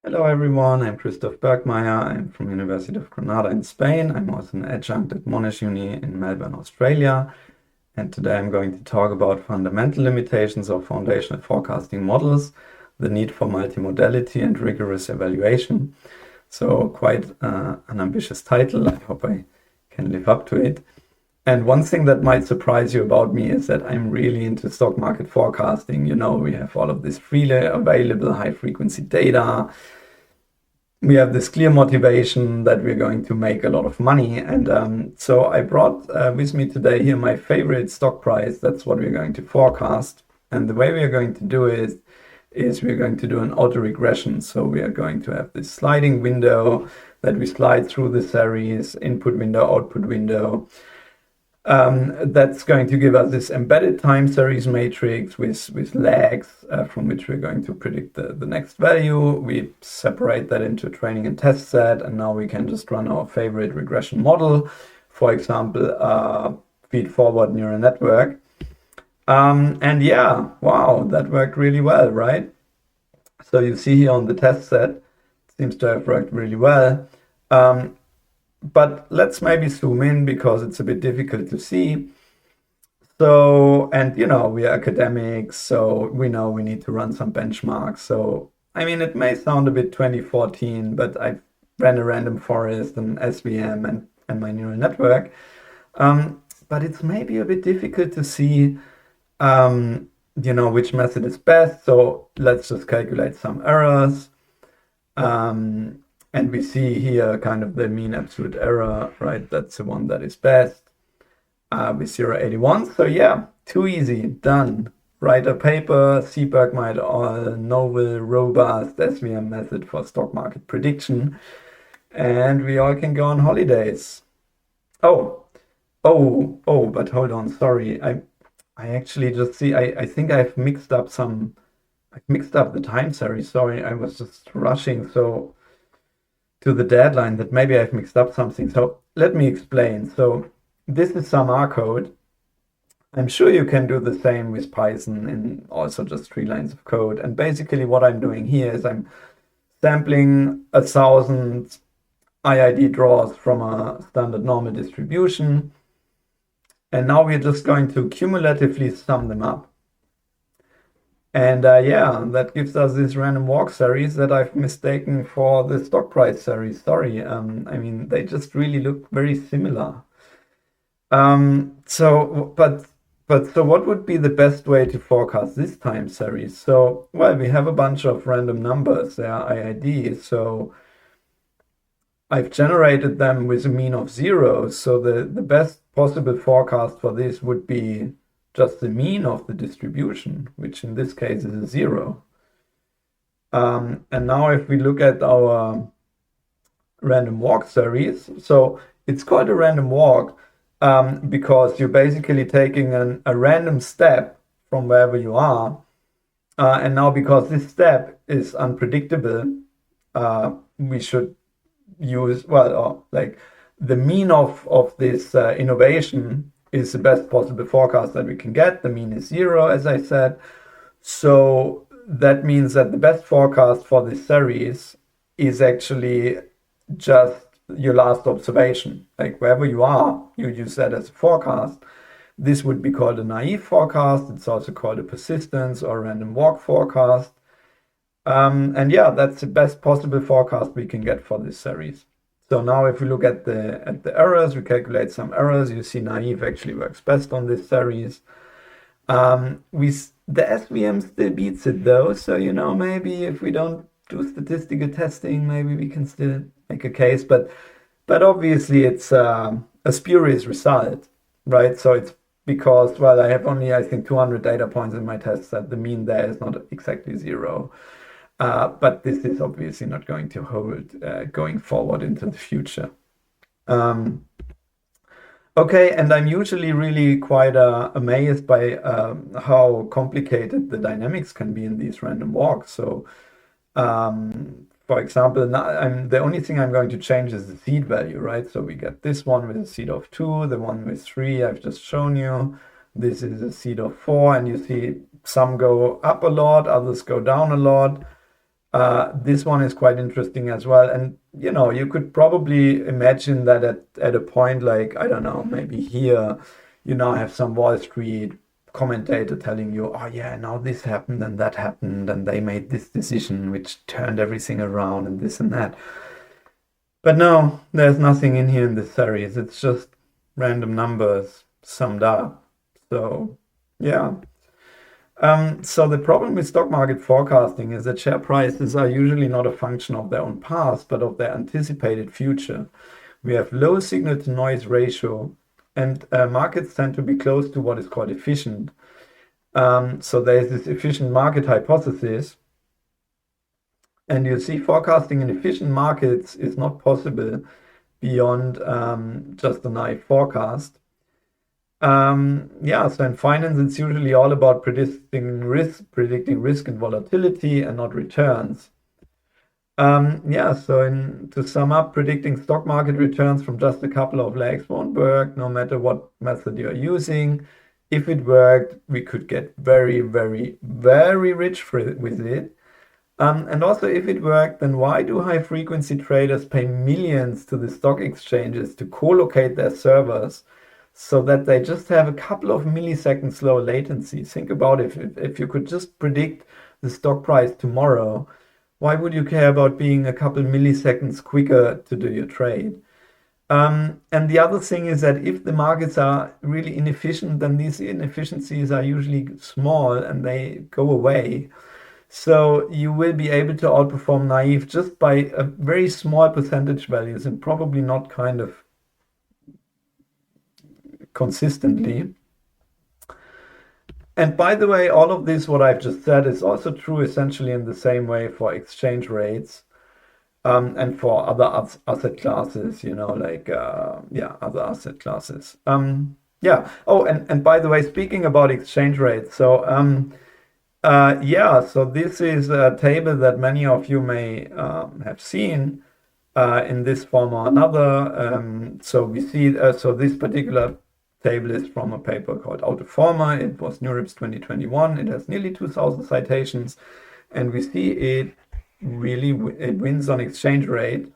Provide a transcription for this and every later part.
Hello everyone, I'm Christoph Bergmeier. I'm from University of Granada in Spain. I'm also an adjunct at Monash Uni in Melbourne, Australia. And today I'm going to talk about fundamental limitations of foundational forecasting models, the need for multimodality and rigorous evaluation. So quite an ambitious title. I hope I can live up to it. And one thing that might surprise you about me is that I'm really into stock market forecasting. We have all of this freely available high frequency data. We have this clear motivation that we're going to make a lot of money. And so I brought with me today here my favorite stock price. That's what we're going to forecast. And the way we are going to do it is we're going to do an auto regression. So we are going to have this sliding window that we slide through the series, input window, output window. That's going to give us this embedded time series matrix with lags from which we're going to predict the next value. We separate that into a training and test set, and now we can just run our favorite regression model, for example, feed-forward neural network. And yeah, wow, that worked really well, right? So you see here on the test set, it seems to have worked really well. But let's maybe zoom in because it's a bit difficult to see. So, and we are academics, so we know we need to run some benchmarks. So, I mean, it may sound a bit 2014, but I ran a random forest and SVM and my neural network. But it's maybe a bit difficult to see, which method is best. So let's just calculate some errors. And we see here kind of the mean absolute error, right? That's the one that is best with 0.81. So yeah, too easy, done. Write a paper, see Bergmeier et al. Novel, robust SVM method for stock market prediction. And we all can go on holidays. But hold on, sorry. I actually just see, I think I've mixed up the time series. Sorry, I was just rushing to the deadline that maybe I've mixed up something. So let me explain. So this is some R code. I'm sure you can do the same with Python and also just 3 lines of code. And basically what I'm doing here is I'm sampling 1,000 IID draws from a standard normal distribution. And now we're just going to cumulatively sum them up. And yeah, that gives us this random walk series that I've mistaken for the stock price series. Sorry, I mean, they just really look very similar. So what would be the best way to forecast this time series? So, well, we have a bunch of random numbers. They are IIDs. So I've generated them with a mean of 0. So the best possible forecast for this would be just the mean of the distribution, which in this case is a 0. And now if we look at our random walk series, so it's called a random walk because you're basically taking a random step from wherever you are. And now because this step is unpredictable, we should use, like the mean of this innovation is the best possible forecast that we can get. The mean is 0, as I said. So that means that the best forecast for this series is actually just your last observation. Like wherever you are, you use that as a forecast. This would be called a naive forecast. It's also called a persistence or random walk forecast. And yeah, that's the best possible forecast we can get for this series. So now if we look at the errors, we calculate some errors. You see naive actually works best on this series. The SVM still beats it though. So, maybe if we don't do statistical testing, maybe we can still make a case. But obviously it's a spurious result, right? So it's because, well, I have only, I think, 200 data points in my test set. The mean there is not exactly 0. But this is obviously not going to hold going forward into the future. Okay, and I'm usually really quite amazed by how complicated the dynamics can be in these random walks. So, for example, the only thing I'm going to change is the seed value, right? So we get this one with a seed of 2, the one with 3 I've just shown you. This is a seed of 4, and you see some go up a lot, others go down a lot. This one is quite interesting as well. And you could probably imagine that at a point like, I don't know, maybe here, you now have some Wall Street commentator telling you, oh yeah, now this happened and that happened, and they made this decision which turned everything around and this and that. But no, there's nothing in here in this series. It's just random numbers summed up. So yeah. So the problem with stock market forecasting is that share prices are usually not a function of their own past, but of their anticipated future. We have low signal to noise ratio, and markets tend to be close to what is called efficient. So there's this efficient market hypothesis, and you see forecasting in efficient markets is not possible beyond just a naive forecast. So in finance, it's usually all about predicting risk and volatility and not returns. So to sum up, predicting stock market returns from just a couple of legs won't work, no matter what method you're using. If it worked, we could get very, very, very rich with it. And also, if it worked, then why do high-frequency traders pay millions to the stock exchanges to co-locate their servers so that they just have a couple of milliseconds low latency? Think about it. If you could just predict the stock price tomorrow, why would you care about being a couple milliseconds quicker to do your trade? And the other thing is that if the markets are really inefficient, then these inefficiencies are usually small and they go away. So you will be able to outperform naive just by a very small percentage values and probably not kind of consistently. And by the way, all of this, what I've just said, is also true essentially in the same way for exchange rates and for other asset classes, other asset classes. Oh, and by the way, speaking about exchange rates, so this is a table that many of you may have seen in this form or another. So we see, so this particular table is from a paper called Autoformer. It was NeurIPS 2021. It has nearly 2,000 citations, and we see it wins on exchange rate.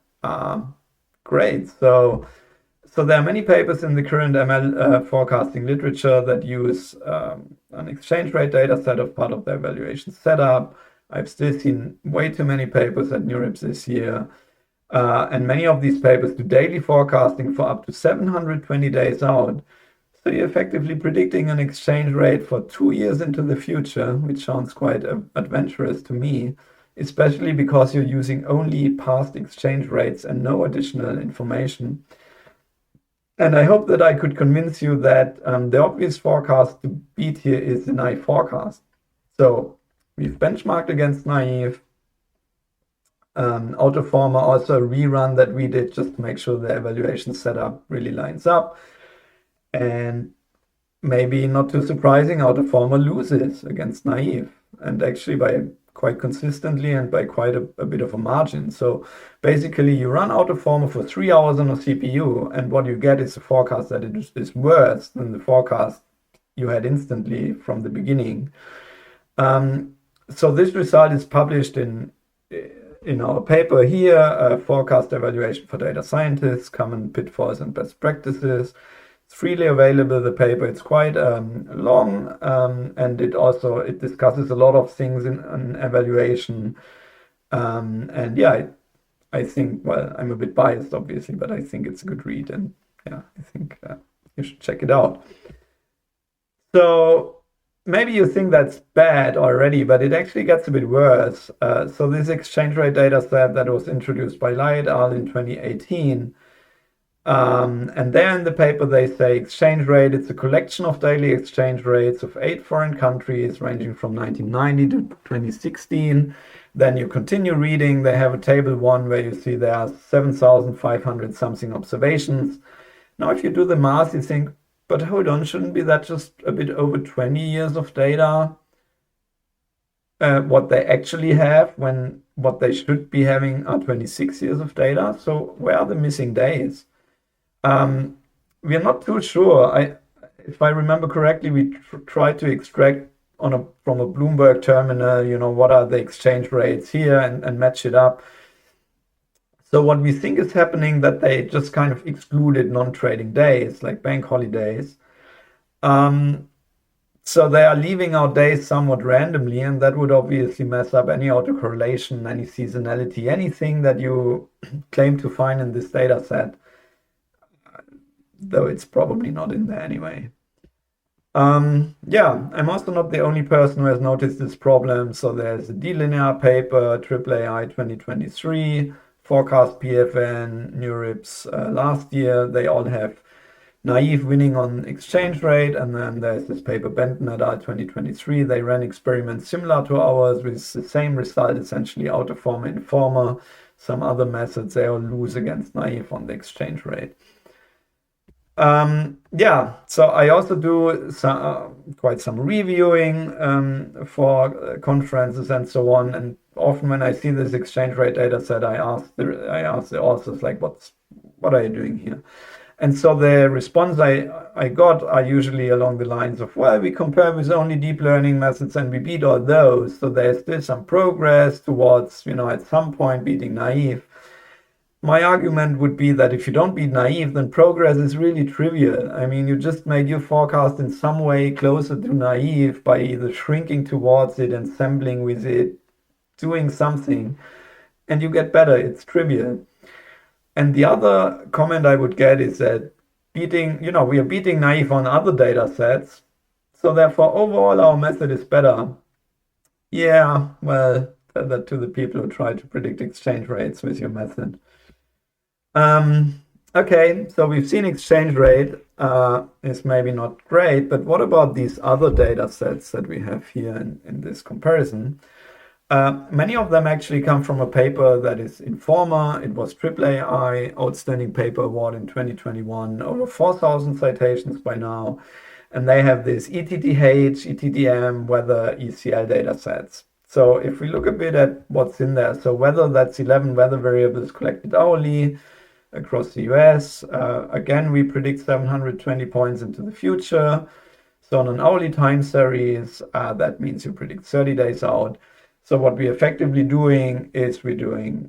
Great. So there are many papers in the current ML forecasting literature that use an exchange rate data set as part of their evaluation setup. I've still seen way too many papers at NeurIPS this year. And many of these papers do daily forecasting for up to 720 days out. So you're effectively predicting an exchange rate for 2 years into the future, which sounds quite adventurous to me, especially because you're using only past exchange rates and no additional information. And I hope that I could convince you that the obvious forecast to beat here is the naive forecast. So we've benchmarked against naive. Autoformer also a rerun that we did just to make sure the evaluation setup really lines up. And maybe not too surprising, Autoformer loses against naive, and actually by quite consistently and by quite a bit of a margin. So basically you run Autoformer for 3 hours on a CPU, and what you get is a forecast that is worse than the forecast you had instantly from the beginning. So this result is published in our paper here, Forecast Evaluation for Data Scientists, Common Pitfalls and Best Practices. It's freely available, the paper. It's quite long, and it discusses a lot of things in evaluation. I think, well, I'm a bit biased, obviously, but I think it's a good read, and I think you should check it out. So maybe you think that's bad already, but it actually gets a bit worse. So this exchange rate data set that was introduced by Lai et al. In 2018, and there in the paper they say exchange rate, it's a collection of daily exchange rates of 8 foreign countries ranging from 1990 to 2016. Then you continue reading, they have a table 1 where you see there are 7,500 something observations. Now if you do the math, you think, but hold on, shouldn't be that just a bit over 20 years of data? What they actually have when what they should be having are 26 years of data. So where are the missing days? We are not too sure. If I remember correctly, we tried to extract from a Bloomberg terminal, what are the exchange rates here and match it up. So what we think is happening that they just kind of excluded non-trading days, like bank holidays. So they are leaving out days somewhat randomly, and that would obviously mess up any autocorrelation, any seasonality, anything that you claim to find in this data set, though it's probably not in there anyway. Yeah, I'm also not the only person who has noticed this problem. So there's a D-linear paper, AAAI 2023, Forecast PFN, NeurIPS last year. They all have naive winning on exchange rate. And then there's this paper, Benton et al. 2023. They ran experiments similar to ours with the same result, essentially autoformer, informer, some other methods. They all lose against naive on the exchange rate. Yeah, so I also do quite some reviewing for conferences and so on. And often when I see this exchange rate data set, I ask the authors, like, what are you doing here? And so the response I got are usually along the lines of, well, we compare with only deep learning methods and we beat all those. So there's still some progress towards, at some point beating naive. My argument would be that if you don't beat naive, then progress is really trivial. I mean, you just make your forecast in some way closer to naive by either shrinking towards it, ensembling with it, doing something, and you get better. It's trivial. And the other comment I would get is that we are beating naive on other data sets. So therefore, overall, our method is better. Yeah, well, tell that to the people who try to predict exchange rates with your method. Okay, so we've seen exchange rate is maybe not great, but what about these other data sets that we have here in this comparison? Many of them actually come from a paper that is Informer. It was AAAI Outstanding Paper Award in 2021, over 4,000 citations by now. And they have this ETTH, ETDM, weather, ECL data sets. So if we look a bit at what's in there, so weather, that's 11 weather variables collected hourly across the US. Again, we predict 720 points into the future. So on an hourly time series, that means you predict 30 days out. So what we're effectively doing is we're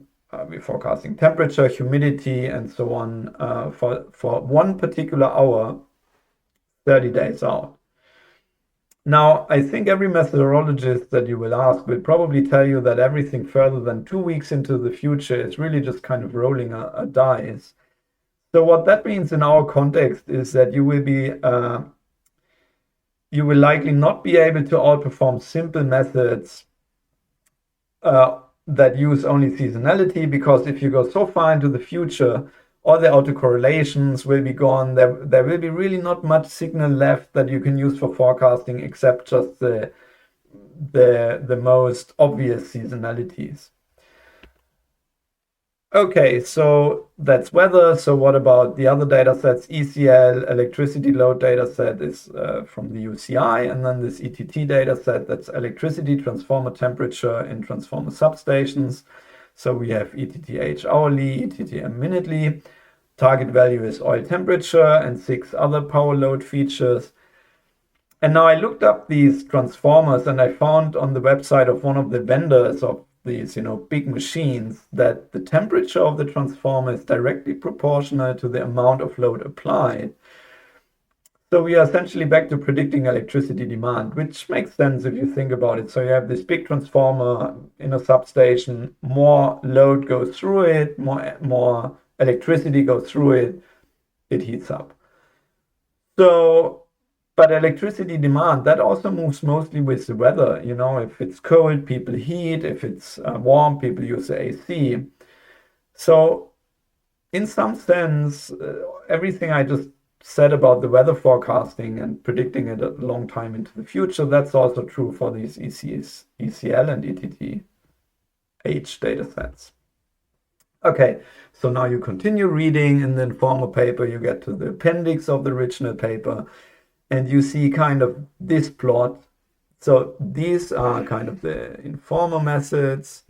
forecasting temperature, humidity, and so on for one particular hour, 30 days out. Now, I think every methodologist that you will ask will probably tell you that everything further than 2 weeks into the future is really just kind of rolling a dice. So what that means in our context is that you will likely not be able to outperform simple methods that use only seasonality, because if you go so far into the future, all the autocorrelations will be gone. There will be really not much signal left that you can use for forecasting except just the most obvious seasonalities. Okay, so that's weather. So what about the other data sets? ECL, electricity load data set, is from the UCI, and then this ETT data set, that's electricity transformer temperature in transformer substations. So we have ETTH hourly, ETTM minutely. Target value is oil temperature and 6 other power load features. And now I looked up these transformers and I found on the website of one of the vendors of these, big machines, that the temperature of the transformer is directly proportional to the amount of load applied. So we are essentially back to predicting electricity demand, which makes sense if you think about it. So you have this big transformer in a substation, more load goes through it, more electricity goes through it, it heats up. So, but electricity demand, that also moves mostly with the weather. If it's cold, people heat. If it's warm, people use the AC. So in some sense, everything I just said about the weather forecasting and predicting it a long time into the future, that's also true for these ECL and ETTH data sets. Okay, so now you continue reading in the Informer paper, you get to the appendix of the original paper, and you see kind of this plot. So these are kind of the Informer methods.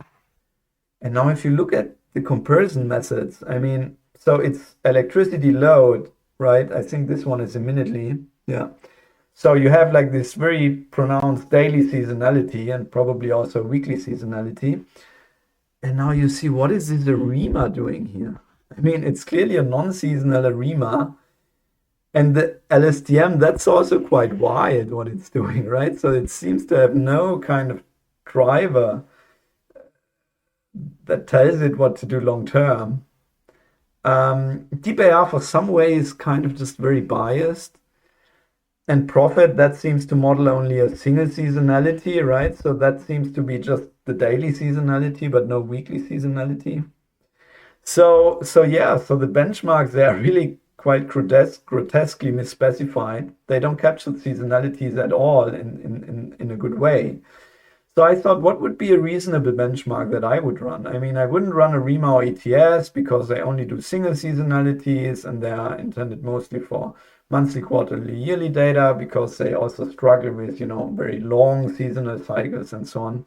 And now if you look at the comparison methods, so it's electricity load, right? I think this one is immediately, yeah. So you have like this very pronounced daily seasonality and probably also weekly seasonality. And now you see, what is this ARIMA doing here? I mean, it's clearly a non-seasonal ARIMA. And the LSTM, that's also quite wild what it's doing, right? So it seems to have no kind of driver that tells it what to do long term. Deep AR for some way is kind of just very biased. And Profit, that seems to model only a single seasonality, right? So that seems to be just the daily seasonality, but no weekly seasonality. So yeah, so the benchmarks, they are really quite grotesquely misspecified. They don't capture seasonalities at all in a good way. So I thought, what would be a reasonable benchmark that I would run? I mean, I wouldn't run ARIMA or ETS because they only do single seasonalities and they are intended mostly for monthly, quarterly, yearly data because they also struggle with, very long seasonal cycles and so on.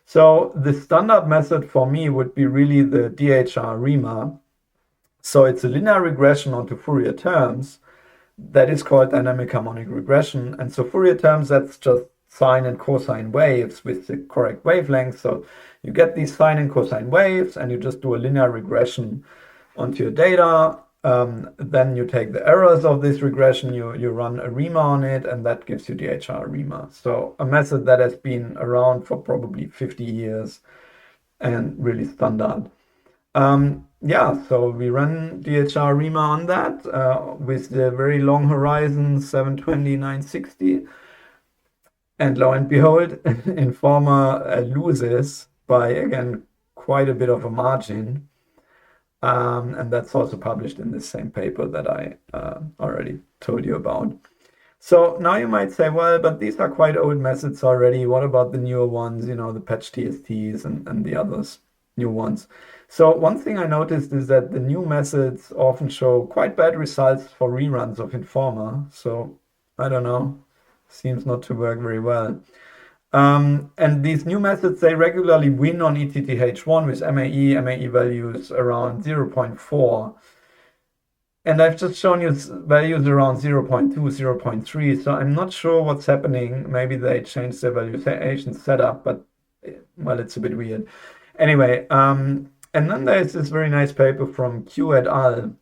So the standard method for me would be really the DHR ARIMA. So it's a linear regression onto Fourier terms that is called dynamic harmonic regression. And so Fourier terms, that's just sine and cosine waves with the correct wavelength. So you get these sine and cosine waves and you just do a linear regression onto your data. Then you take the errors of this regression, you run ARIMA on it, and that gives you DHR ARIMA. So a method that has been around for probably 50 years and really standard. Yeah, so we run DHR ARIMA on that with the very long horizon 720, 960. And lo and behold, Informer loses by, again, quite a bit of a margin. And that's also published in the same paper that I already told you about. So now you might say, well, but these are quite old methods already. What about the newer ones, the patch TSTs and the others, new ones? So one thing I noticed is that the new methods often show quite bad results for reruns of Informer. So I don't know, seems not to work very well. And these new methods, they regularly win on ETTH1 with MAE values around 0.4. And I've just shown you values around 0.2, 0.3. So I'm not sure what's happening. Maybe they changed their valuation setup, but well, it's a bit weird. Anyway, and then there's this very nice paper from Q et al.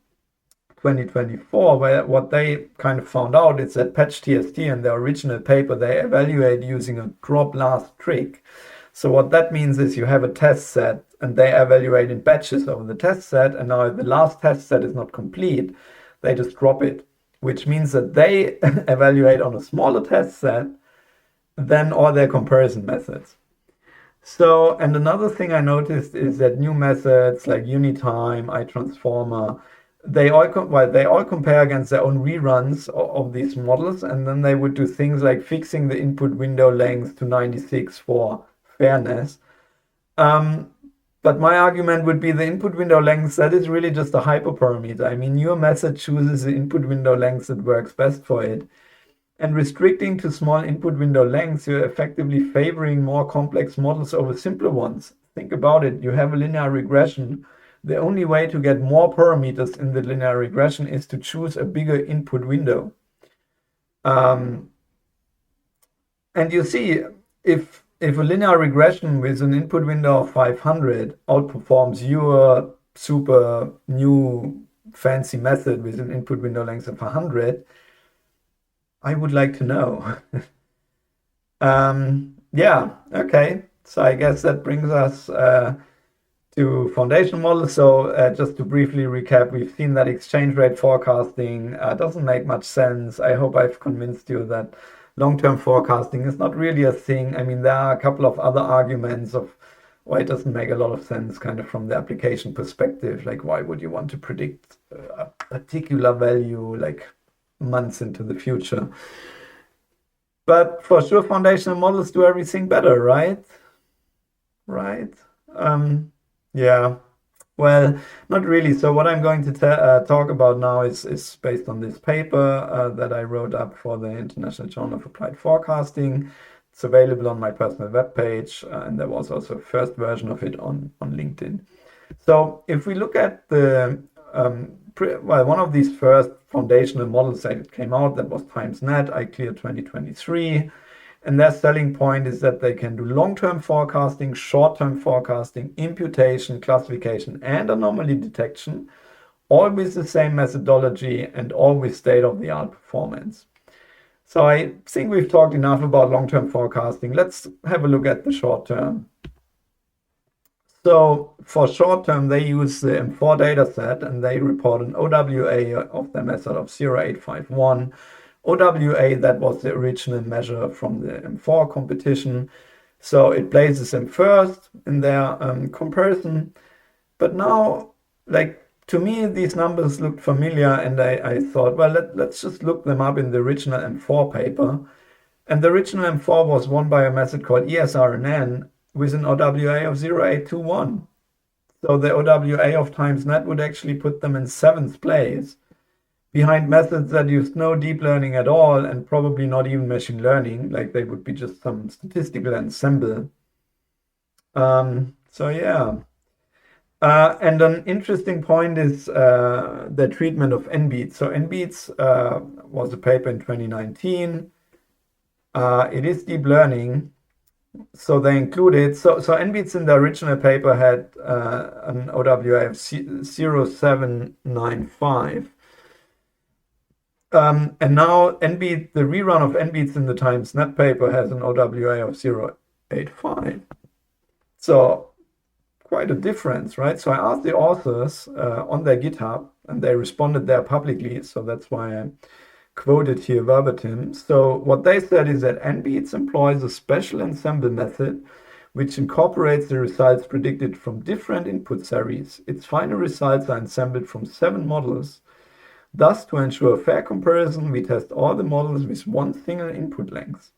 2024, where what they kind of found out is that patch TST in the original paper, they evaluate using a drop last trick. So what that means is you have a test set and they evaluate in batches over the test set. And now if the last test set is not complete, they just drop it, which means that they evaluate on a smaller test set than all their comparison methods. So, and another thing I noticed is that new methods like Unitime, iTransformer, they all compare against their own reruns of these models, and then they would do things like fixing the input window length to 96 for fairness. But my argument would be the input window length, that is really just a hyperparameter. I mean, your method chooses the input window length that works best for it. And restricting to small input window lengths, you're effectively favoring more complex models over simpler ones. Think about it. You have a linear regression. The only way to get more parameters in the linear regression is to choose a bigger input window. And you see, if a linear regression with an input window of 500 outperforms your super new fancy method with an input window length of 100, I would like to know. Yeah, okay. So I guess that brings us to foundation models. So just to briefly recap, we've seen that exchange rate forecasting doesn't make much sense. I hope I've convinced you that long-term forecasting is not really a thing. I mean, there are a couple of other arguments of why it doesn't make a lot of sense kind of from the application perspective. Like, why would you want to predict a particular value like months into the future? But for sure, foundational models do everything better, right? Right? Yeah. Well, not really. So what I'm going to talk about now is based on this paper that I wrote up for the International Journal of Applied Forecasting. It's available on my personal webpage, and there was also a first version of it on LinkedIn. So if we look at the one of these first foundational models that came out, that was TimesNet, I cleared 2023. And their selling point is that they can do long-term forecasting, short-term forecasting, imputation, classification, and anomaly detection, all with the same methodology and all with state-of-the-art performance. So I think we've talked enough about long-term forecasting. Let's have a look at the short-term. So for short-term, they use the M4 dataset and they report an OWA of their method of 0.851. OWA, that was the original measure from the M4 competition. So it places them first in their comparison. But now, like, to me, these numbers looked familiar, and I thought, well, let's just look them up in the original M4 paper. And the original M4 was won by a method called ESRNN with an OWA of 0.821. So the OWA of TimesNet would actually put them in 7th place, behind methods that used no deep learning at all and probably not even machine learning, like they would be just some statistical ensemble. So yeah. And an interesting point is the treatment of NBeats. So NBeats was a paper in 2019. It is deep learning. So they included, so NBeats in the original paper had an OWA of 0.795. And now the rerun of NBeats in the TimesNet paper has an OWA of 0.85. So quite a difference, right? So I asked the authors on their GitHub, and they responded there publicly. So that's why I quoted here verbatim. So what they said is that NBeats employs a special ensemble method which incorporates the results predicted from different input series. Its final results are assembled from 7 models. Thus, to ensure fair comparison, we test all the models with one single input length.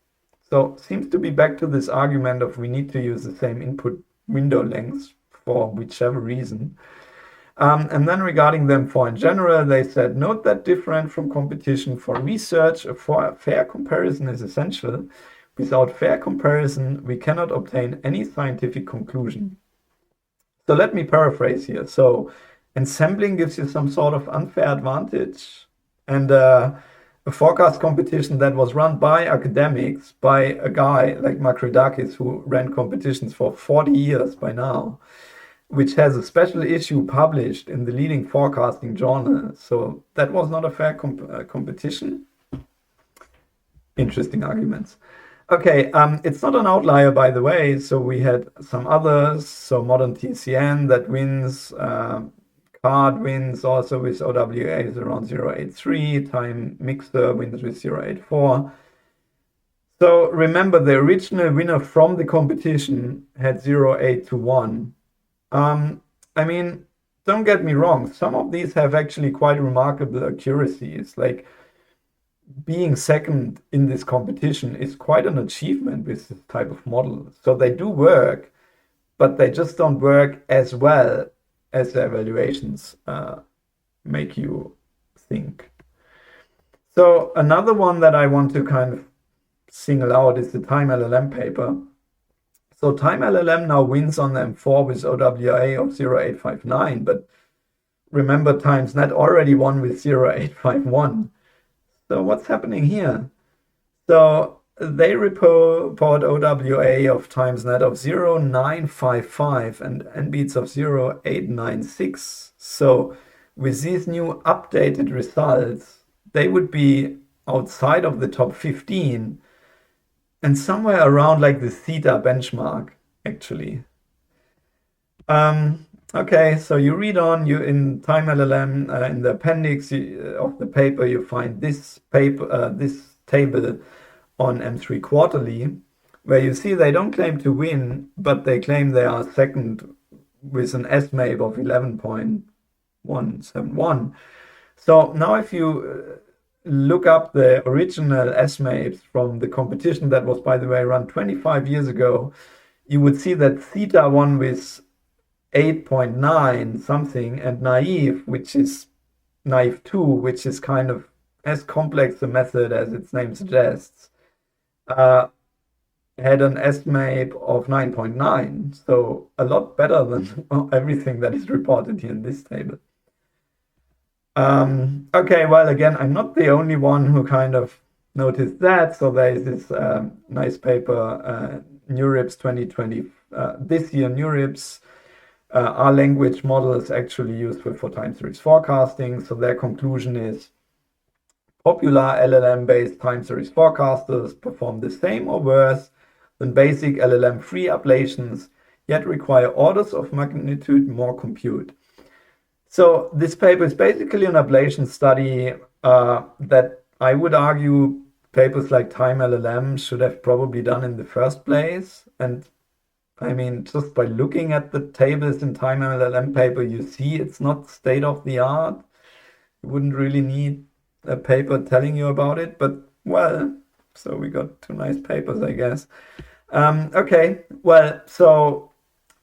So seems to be back to this argument of we need to use the same input window length for whichever reason. And then regarding them for in general, they said, note that different from competition for research, a fair comparison is essential. Without fair comparison, we cannot obtain any scientific conclusion. So let me paraphrase here. So ensembling gives you some sort of unfair advantage, and a forecast competition that was run by academics, by a guy like Makridakis, who ran competitions for 40 years by now, which has a special issue published in the leading forecasting journal. So that was not a fair competition. Interesting arguments. Okay, it's not an outlier, by the way. So we had some others. So modern TCN that wins. Card wins also with OWAs around 0.83. Time Mixer wins with 0.84. So remember, the original winner from the competition had 0.821. I mean, don't get me wrong. Some of these have actually quite remarkable accuracies. Like being second in this competition is quite an achievement with this type of model. So they do work, but they just don't work as well as the evaluations make you think. So another one that I want to kind of single out is the TimeLLM paper. So TimeLLM now wins on the M4 with OWA of 0.859, but remember TimesNet already won with 0.851. So what's happening here? So they report OWA of TimesNet of 0.955 and NBeats of 0.896. So with these new updated results, they would be outside of the top 15 and somewhere around like the theta benchmark, actually. Okay, so you read on, you in TimeLLM, in the appendix of the paper, you find this paper, this table on M3 Quarterly, where you see they don't claim to win, but they claim they are second with an SMAP of 11.171. So now if you look up the original SMAPs from the competition that was, by the way, run 25 years ago, you would see that theta won with 8.9 something, and naive 2, which is kind of as complex a method as its name suggests, had an SMAP of 9.9, so a lot better than everything that is reported here in this table. Okay, well, again, I'm not the only one who kind of noticed that. So there is this nice paper, NeurIPS 2020, this year, NeurIPS, are language models actually useful for time series forecasting? So their conclusion is popular LLM-based time series forecasters perform the same or worse than basic LLM-free ablations, yet require orders of magnitude more compute. So this paper is basically an ablation study that I would argue papers like Time LLM should have probably done in the first place. And I mean, just by looking at the tables in Time LLM paper, you see it's not state of the art. You wouldn't really need a paper telling you about it, but well, so we got two nice papers, I guess. Okay, well, so,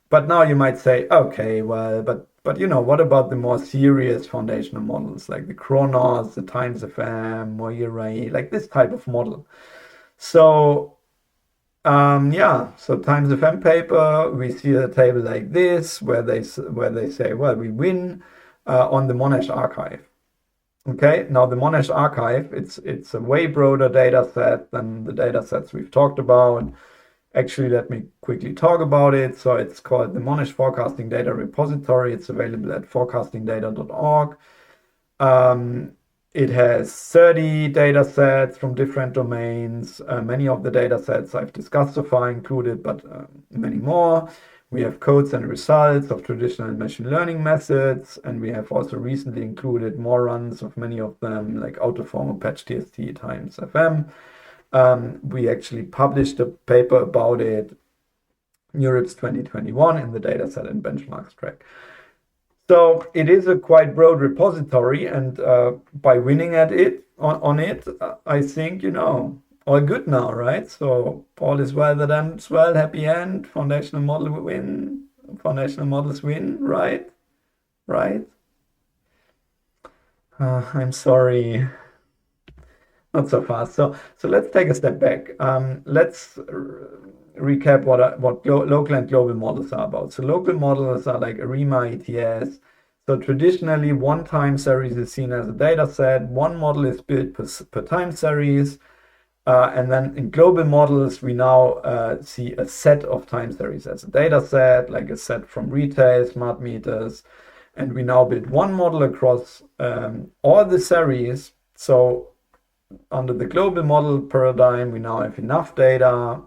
but now you might say, okay, well, but you know, what about the more serious foundational models like the Chronos, the TimesFM, Moirai, like this type of model? So yeah, so TimesFM paper, we see a table like this where they say, well, we win on the Monash archive. Okay, now the Monash archive, it's a way broader data set than the data sets we've talked about. Actually, let me quickly talk about it. So it's called the Monash Forecasting Data Repository. It's available at forecastingdata.org. It has 30 data sets from different domains. Many of the data sets I've discussed so far included, but many more. We have codes and results of traditional machine learning methods, and we have also recently included more runs of many of them, like Autoform, Patch TST, Times FM. We actually published a paper about it, NeurIPS 2021, in the dataset and benchmarks track. So it is a quite broad repository, and by winning at it on it, I think, you know, all good now, right? So all is well that ends well, happy end, foundational model win, foundational models win, right? Right? I'm sorry. Not so fast. So let's take a step back. Let's recap what local and global models are about. So local models are like ARIMA, ETS. So traditionally, one time series is seen as a data set. One model is built per time series. And then in global models, we now see a set of time series as a data set, like a set from retail, smart meters. And we now build one model across all the series. So under the global model paradigm, we now have enough data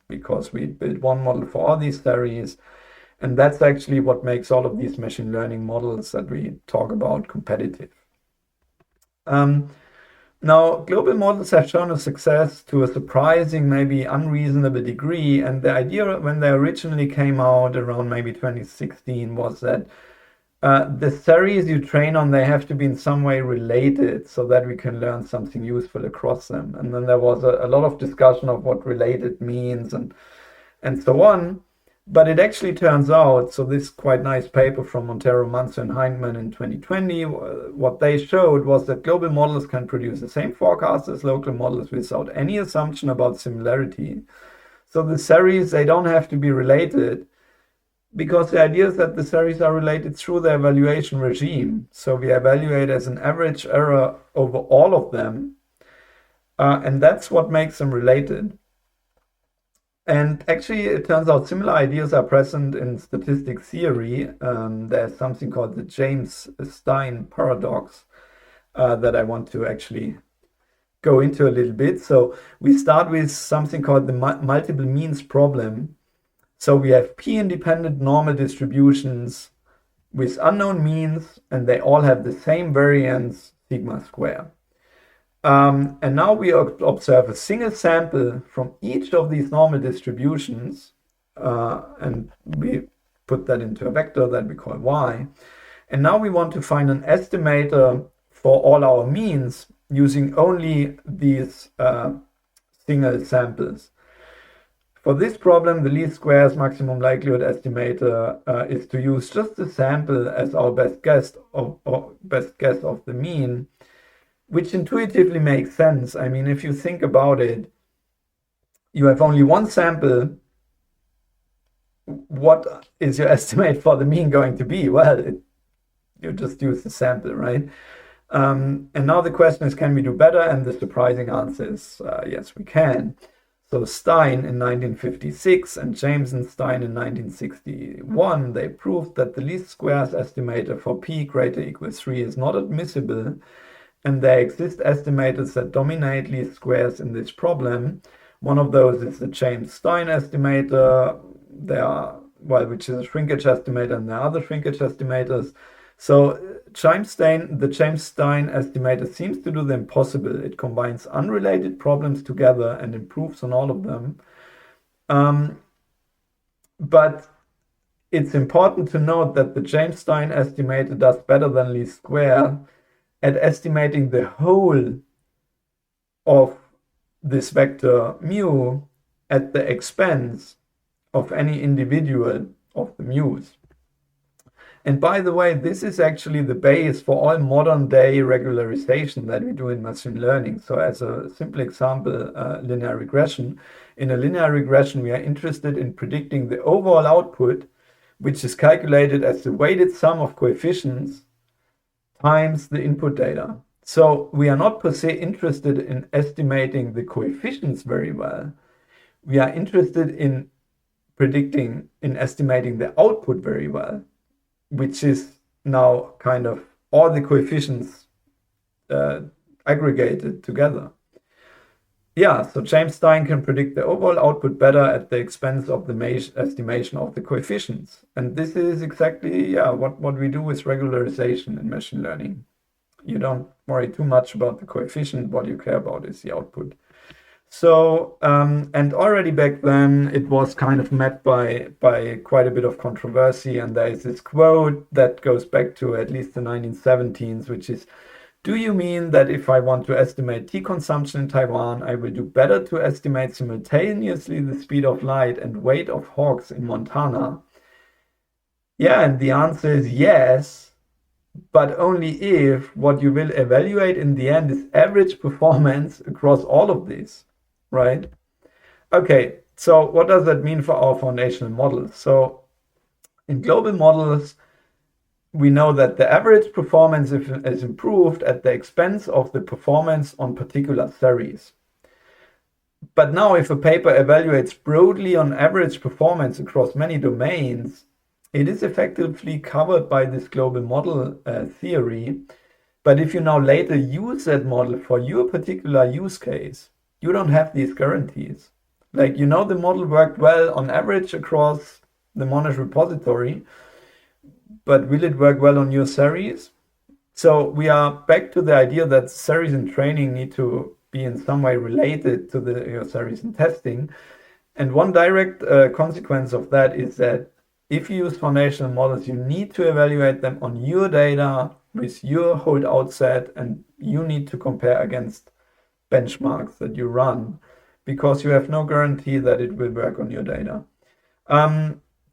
because we built one model for all these series. And that's actually what makes all of these machine learning models that we talk about competitive. Now, global models have shown a success to a surprising, maybe unreasonable degree. And the idea when they originally came out around maybe 2016 was that the series you train on, they have to be in some way related so that we can learn something useful across them. And then there was a lot of discussion of what related means and so on. But it actually turns out, so this quite nice paper from Montero, Manso, and Hindman in 2020, what they showed was that global models can produce the same forecast as local models without any assumption about similarity. So the series, they don't have to be related, because the idea is that the series are related through the evaluation regime. So we evaluate as an average error over all of them. And that's what makes them related. And actually, it turns out similar ideas are present in statistics theory. There's something called the James-Stein paradox that I want to actually go into a little bit. So we start with something called the multiple means problem. So we have p-independent normal distributions with unknown means, and they all have the same variance, sigma square. And now we observe a single sample from each of these normal distributions, and we put that into a vector that we call y. And now we want to find an estimator for all our means using only these single samples. For this problem, the least squares maximum likelihood estimator is to use just the sample as our best guess of the mean, which intuitively makes sense. I mean, if you think about it, you have only one sample. What is your estimate for the mean going to be? Well, you just use the sample, right? And now the question is, can we do better? And the surprising answer is yes, we can. So Stein in 1956 and James-Stein in 1961, they proved that the least squares estimator for p greater equals 3 is not admissible, and there exist estimators that dominate least squares in this problem. One of those is the James-Stein estimator, which is a shrinkage estimator, and there are other shrinkage estimators. So the James-Stein estimator seems to do the impossible. It combines unrelated problems together and improves on all of them. But it's important to note that the James-Stein estimator does better than least square at estimating the whole of this vector mu at the expense of any individual of the mu's. And by the way, this is actually the base for all modern day regularization that we do in machine learning. So as a simple example, linear regression. In a linear regression, we are interested in predicting the overall output, which is calculated as the weighted sum of coefficients times the input data. So we are not per se interested in estimating the coefficients very well. We are interested in estimating the output very well, which is now kind of all the coefficients aggregated together. Yeah, so James-Stein can predict the overall output better at the expense of the estimation of the coefficients. And this is exactly what we do with regularization in machine learning. You don't worry too much about the coefficient. What you care about is the output. So, and already back then, it was kind of met by quite a bit of controversy. And there is this quote that goes back to at least the 1917s, which is, do you mean that if I want to estimate tea consumption in Taiwan, I will do better to estimate simultaneously the speed of light and weight of hogs in Montana? Yeah, and the answer is yes, but only if what you will evaluate in the end is average performance across all of these, right? Okay, so what does that mean for our foundational models? So in global models, we know that the average performance is improved at the expense of the performance on particular series. But now if a paper evaluates broadly on average performance across many domains, it is effectively covered by this global model theory. But if you now later use that model for your particular use case, you don't have these guarantees. Like, the model worked well on average across the Monash repository, but will it work well on your series? So we are back to the idea that series and training need to be in some way related to your series and testing. And one direct consequence of that is that if you use foundational models, you need to evaluate them on your data with your holdout set, and you need to compare against benchmarks that you run, because you have no guarantee that it will work on your data.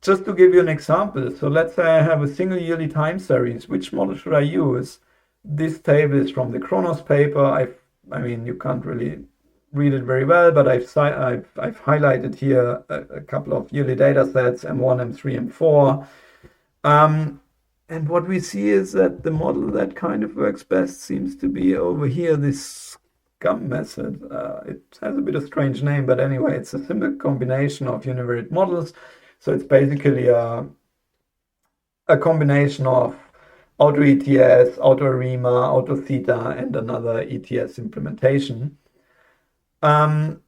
Just to give you an example, so let's say I have a single yearly time series. Which model should I use? This table is from the Kronos paper. I mean, you can't really read it very well, but I've highlighted here a couple of yearly data sets, M1, M3, M4. And what we see is that the model that kind of works best seems to be over here, this SCUM method. It has a bit of strange name, but anyway, it's a simple combination of univariate models. So it's basically a combination of auto ETS, auto ARIMA, auto theta, and another ETS implementation. And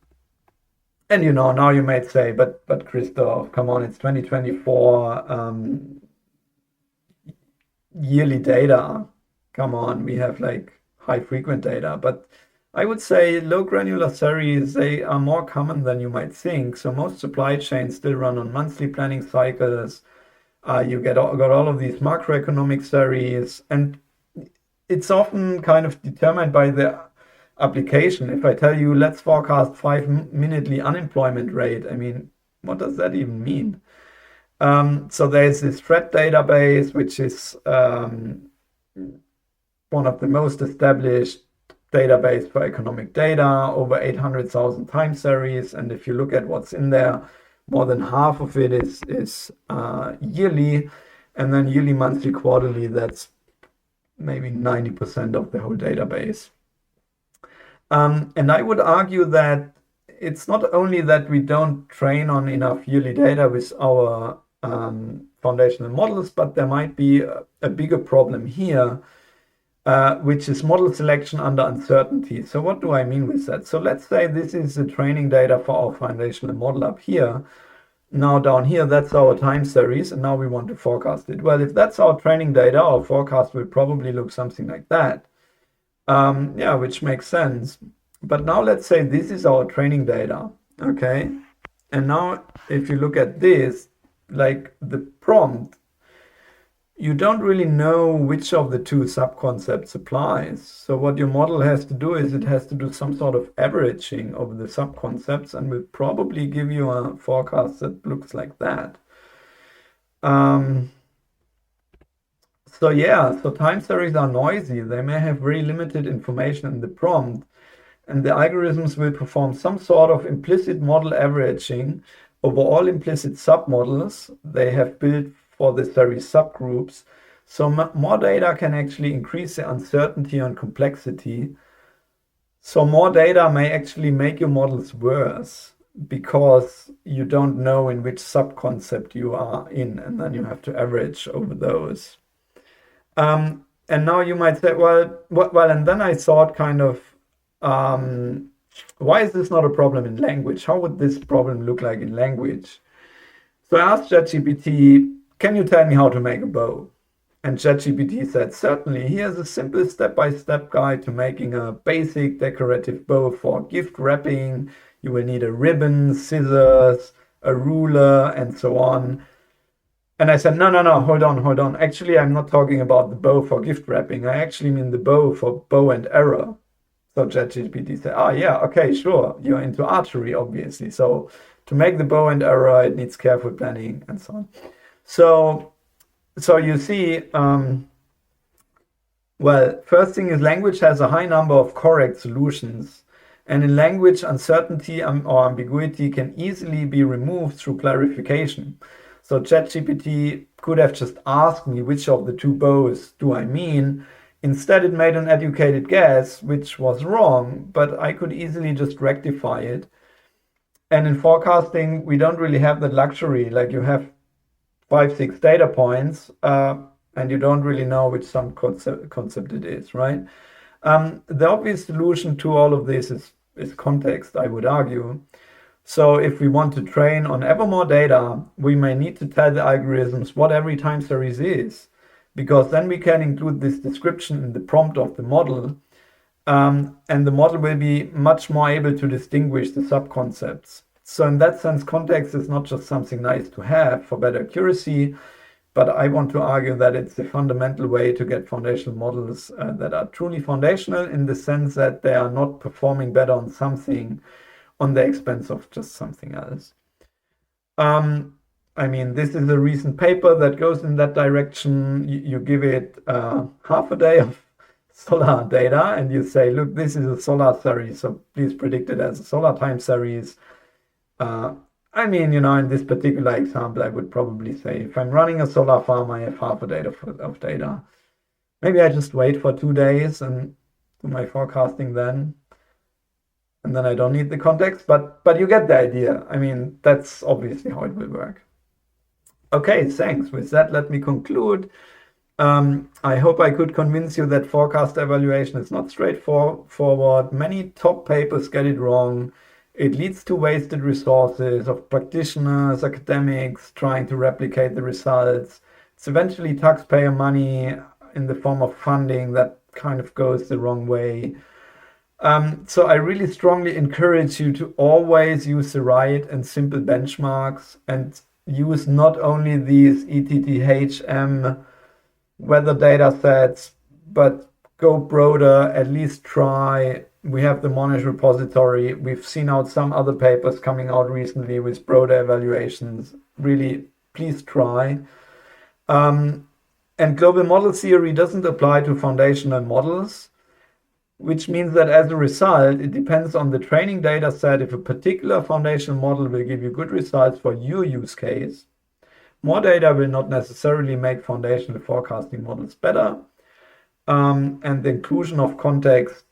now you might say, but Christoph, come on, it's 2024. Yearly data, come on, we have like high frequent data. But I would say low granular series, they are more common than you might think. So most supply chains still run on monthly planning cycles. You got all of these macroeconomic series, and it's often kind of determined by the application. If I tell you, let's forecast 5-minutely unemployment rate, I mean, what does that even mean? So there's this threat database, which is one of the most established database for economic data, over 800,000 time series. And if you look at what's in there, more than half of it is yearly, and then yearly, monthly, quarterly, that's maybe 90% of the whole database. And I would argue that it's not only that we don't train on enough yearly data with our foundational models, but there might be a bigger problem here, which is model selection under uncertainty. So what do I mean with that? So let's say this is the training data for our foundational model up here. Now down here, that's our time series, and now we want to forecast it. Well, if that's our training data, our forecast will probably look something like that. Yeah, which makes sense. But now let's say this is our training data, okay? And now if you look at this, like the prompt, you don't really know which of the two subconcepts applies. So what your model has to do is it has to do some sort of averaging of the subconcepts and will probably give you a forecast that looks like that. So yeah, so time series are noisy. They may have very limited information in the prompt, and the algorithms will perform some sort of implicit model averaging over all implicit submodels they have built for the series subgroups. So more data can actually increase the uncertainty and complexity. So more data may actually make your models worse because you don't know in which subconcept you are in, and then you have to average over those. And now you might say, well, and then I thought kind of, why is this not a problem in language? How would this problem look like in language? So I asked ChatGPT, can you tell me how to make a bow? And ChatGPT said, certainly, here's a simple step-by-step guide to making a basic decorative bow for gift wrapping. You will need a ribbon, scissors, a ruler, and so on. And I said, no, hold on. Actually, I'm not talking about the bow for gift wrapping. I actually mean the bow for bow and arrow. So ChatGPT said, yeah, okay, sure. You're into archery, obviously. So to make the bow and arrow, it needs careful planning and so on. So you see, well, first thing is language has a high number of correct solutions. And in language, uncertainty or ambiguity can easily be removed through clarification. So ChatGPT could have just asked me which of the two bows do I mean. Instead, it made an educated guess, which was wrong, but I could easily just rectify it. And in forecasting, we don't really have that luxury. Like you have 5-6 data points, and you don't really know which some concept it is, right? The obvious solution to all of this is context, I would argue. So if we want to train on ever more data, we may need to tell the algorithms what every time series is, because then we can include this description in the prompt of the model, and the model will be much more able to distinguish the subconcepts. So in that sense, context is not just something nice to have for better accuracy, but I want to argue that it's the fundamental way to get foundational models that are truly foundational, in the sense that they are not performing better on something on the expense of just something else. I mean, this is a recent paper that goes in that direction. You give it half a day of solar data and you say, look, this is a solar series, so please predict it as a solar time series. I mean, in this particular example, I would probably say if I'm running a solar farm, I have half a day of data. Maybe I just wait for 2 days and do my forecasting then. And then I don't need the context, but you get the idea. I mean, that's obviously how it will work. Okay, thanks. With that, let me conclude. I hope I could convince you that forecast evaluation is not straightforward. Many top papers get it wrong. It leads to wasted resources of practitioners, academics trying to replicate the results. It's eventually taxpayer money in the form of funding that kind of goes the wrong way. So I really strongly encourage you to always use the right and simple benchmarks, and use not only these ETTHM weather data sets, but go broader, at least try. We have the Monash repository. We've seen out some other papers coming out recently with broader evaluations. Really, please try. And global model theory doesn't apply to foundational models, which means that as a result, it depends on the training data set if a particular foundational model will give you good results for your use case. More data will not necessarily make foundational forecasting models better. and the inclusion of context,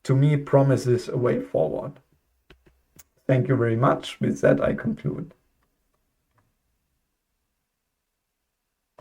to me, promises a way forward. Thank you very much. With that, I conclude.